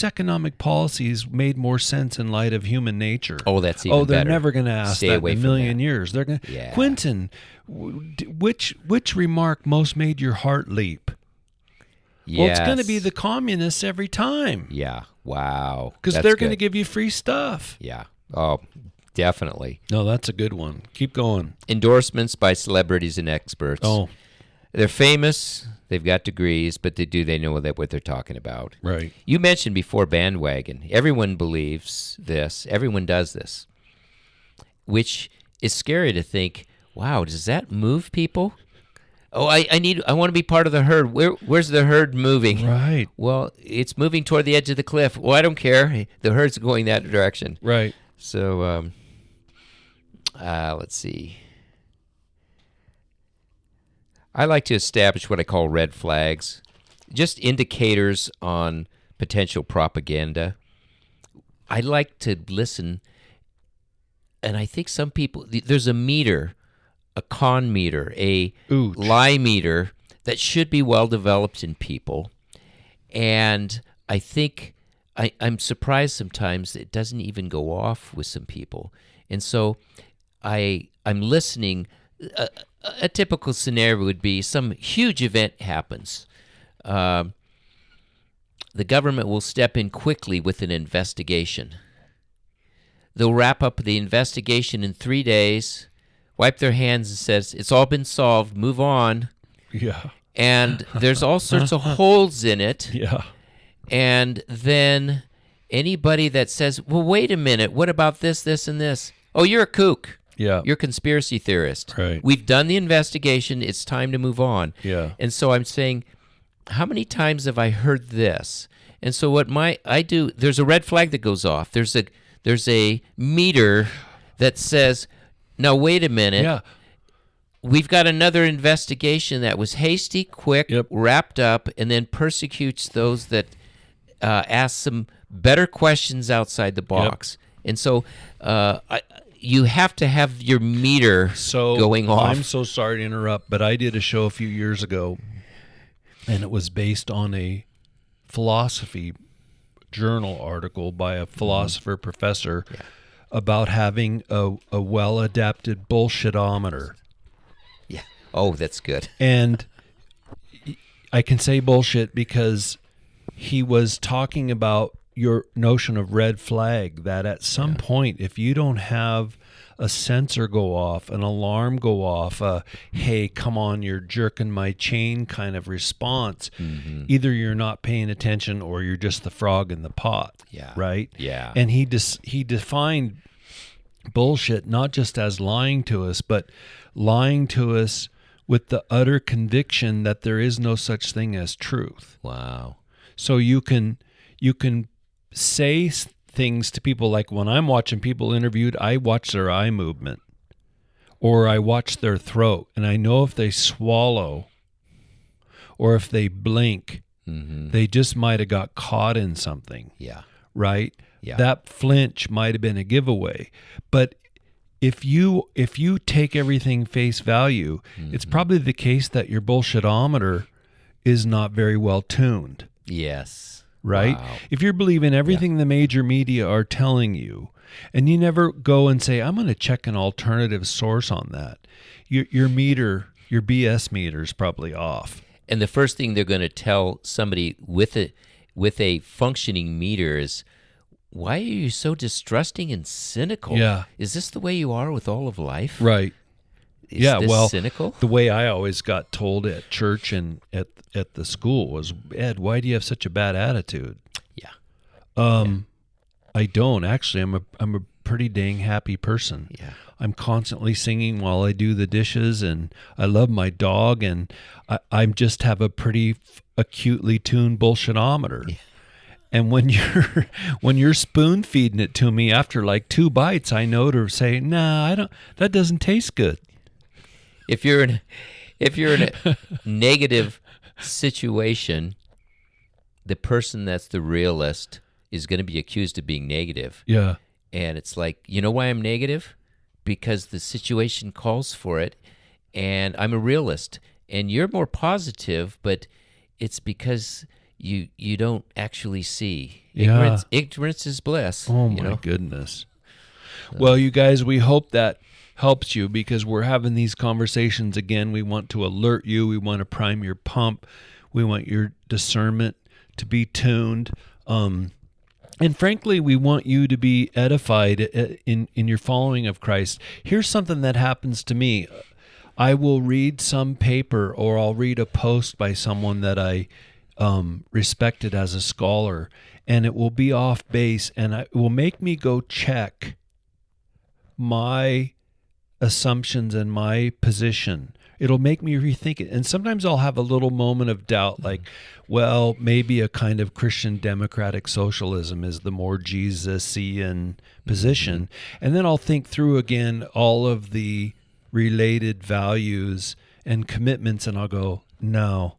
economic policies made more sense in light of human nature? Oh, that's even better. They're never going to ask Stay that away in a from million that. years. They're going to, Quentin, which remark most made your heart leap? Yes. Well, it's going to be the communists every time. Yeah. Wow. Because they're going to give you free stuff. Yeah. Oh, definitely. No, that's a good one. Keep going. Endorsements by celebrities and experts. Oh. They're famous. They've got degrees, but they know what they're talking about. Right. You mentioned before bandwagon. Everyone believes this. Everyone does this, which is scary to think, wow, does that move people? Oh, I want to be part of the herd. Where's the herd moving? Right. Well, it's moving toward the edge of the cliff. Well, I don't care. The herd's going that direction. Right. So, let's see. I like to establish what I call red flags, just indicators on potential propaganda. I like to listen, and I think some people, there's a meter, a con meter, a Ouch. lie meter that should be well developed in people. And I think I'm surprised sometimes it doesn't even go off with some people. And so I'm listening. A typical scenario would be some huge event happens. The government will step in quickly with an investigation. They'll wrap up the investigation in 3 days, wipe their hands and says, it's all been solved, move on. Yeah. And there's all sorts of holes in it. Yeah. And then anybody that says, well, wait a minute, what about this, this, and this? Oh, you're a kook. Yeah. You're a conspiracy theorist. Right. We've done the investigation. It's time to move on. Yeah. And so I'm saying, how many times have I heard this? And so what I do, there's a red flag that goes off. There's a meter that says, now wait a minute. Yeah. We've got another investigation that was hasty, quick, wrapped up, and then persecutes those that ask some better questions outside the box. And so you have to have your meter going off. I'm so sorry to interrupt, but I did a show a few years ago, and it was based on a philosophy journal article by a philosopher professor about having a well-adapted bullshitometer. Yeah. Oh, that's good. And I can say bullshit because he was talking about your notion of red flag, that at some point, if you don't have a sensor go off, an alarm go off, hey, come on, you're jerking my chain kind of response, either you're not paying attention or you're just the frog in the pot, right? Yeah. And he defined bullshit not just as lying to us, but lying to us with the utter conviction that there is no such thing as truth. Wow. So you can say things to people, like when I'm watching people interviewed, I watch their eye movement or I watch their throat, and I know if they swallow or if they blink, they just might have got caught in something. Yeah. Right? Yeah. That flinch might have been a giveaway. But if you take everything face value, it's probably the case that your bullshitometer is not very well tuned. Yes. Right? Wow. If you're believing everything the major media are telling you, and you never go and say, I'm going to check an alternative source on that, your meter, your BS meter is probably off. And the first thing they're going to tell somebody with a functioning meter is, why are you so distrusting and cynical? Yeah. Is this the way you are with all of life? Right. Is this well, cynical? The way I always got told at church and at the school was, Ed, why do you have such a bad attitude? Yeah. I don't actually. I'm a pretty dang happy person. Yeah. I'm constantly singing while I do the dishes, and I love my dog, and I just have a pretty acutely tuned bullshitometer. Yeah. And when you're spoon feeding it to me after like 2 bites, I know to say, nah, I don't. That doesn't taste good. If you're in a negative situation, the person that's the realist is going to be accused of being negative. Yeah. And it's like, you know why I'm negative? Because the situation calls for it, and I'm a realist. And you're more positive, but it's because you don't actually see. Ignorance is bliss. Oh, my goodness. Well, you guys, we hope that helps you, because we're having these conversations again. We want to alert you. We want to prime your pump. We want your discernment to be tuned. And frankly, we want you to be edified in your following of Christ. Here's something that happens to me. I will read some paper, or I'll read a post by someone that I respected as a scholar, and it will be off base, and it will make me go check my assumptions and my position. It'll make me rethink it. And sometimes I'll have a little moment of doubt, like, well, maybe a kind of Christian democratic socialism is the more Jesus-ian position. And then I'll think through again all of the related values and commitments, and I'll go, no,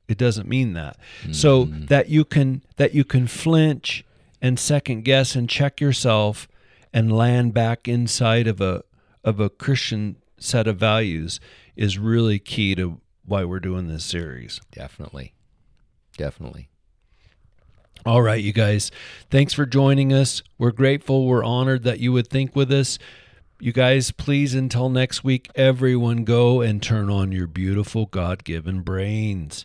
it doesn't mean that. So that you can flinch and second guess and check yourself and land back inside of a Christian set of values is really key to why we're doing this series. Definitely. All right, you guys. Thanks for joining us. We're grateful. We're honored that you would think with us. You guys, please, until next week, everyone go and turn on your beautiful God-given brains.